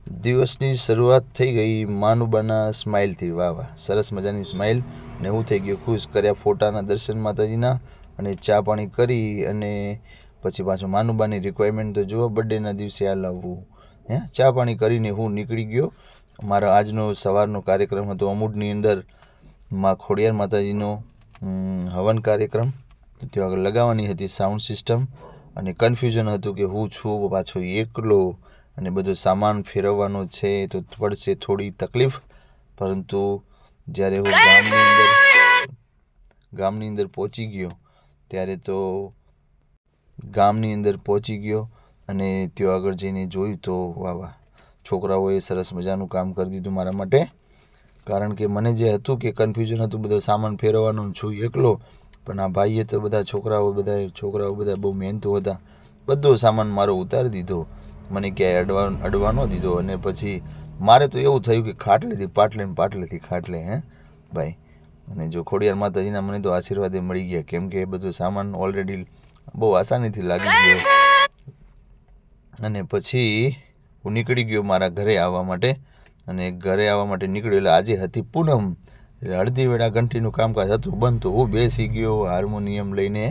દિવસની શરૂઆત થઈ ગઈ માનુબાના સ્માઇલથી. વાહ વાહ, સરસ મજાની સ્માઇલ. ને હું થઈ ગયો ખુશ. કર્યા ફોટાના દર્શન માતાજીના અને ચા પાણી કરી અને પછી પાછું માનુબાની રિક્વાયરમેન્ટ તો જુઓ, બર્થડેના દિવસે આ લાવવું. ચા પાણી કરીને હું નીકળી ગયો. મારો આજનો સવારનો કાર્યક્રમ હતો અમૂઢની અંદર માં ખોડિયાર માતાજીનો હવન કાર્યક્રમ. ત્યાં આગળ લગાવવાની હતી સાઉન્ડ સિસ્ટમ અને કન્ફ્યુઝન હતું કે હું છું પાછો એકલો અને બધો સામાન ફેરવવાનો છે તો પડશે થોડી તકલીફ. પરંતુ જ્યારે હું ગામની અંદર પહોંચી ગયો ત્યારે તો અને ત્યાં આગળ જઈને જોયું તો વાહ વાહ, છોકરાઓએ સરસ મજાનું કામ કરી દીધું મારા માટે. કારણ કે મને જે હતું કે કન્ફ્યુઝન હતું, બધો સામાન ફેરવવાનો છું એકલો, પણ આ ભાઈએ તો બધા છોકરાઓ બધા બહુ મહેનતુ હતા. બધો સામાન મારો ઉતારી દીધો, મને ક્યાંય અડવા ન દીધો. અને પછી મારે તો એવું થયું કે ખાટલેથી ખાટલે ભાઈ. અને જો ખોડિયાર માતાજીના મને તો આશીર્વાદે મળી ગયા, કેમ કે બધો સામાન ઓલરેડી બહુ આસાનીથી લાગી ગયો. અને પછી હું નીકળી ગયો મારા ઘરે આવવા માટે. અને ઘરે આવવા માટે નીકળ્યો એટલે આજે હતી પૂનમ, એટલે અડધી વેળા ઘંટીનું કામકાજ હતું બંધ, તો હું બેસી ગયો હાર્મોનિયમ લઈને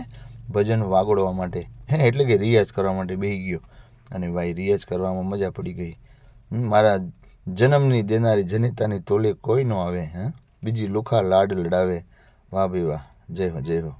ભજન વાગોડવા માટે, એટલે કે રિયાઝ કરવા માટે બેસી ગયો. અને ભાઈ રિયાઝ કરવામાં મજા પડી ગઈ. મારા જન્મની દેનારી જનેતાની તોલે કોઈ ન આવે. બીજી લુખા લાડ લડાવે. વાહ ભાઈ વાહ, જય હો જય હો.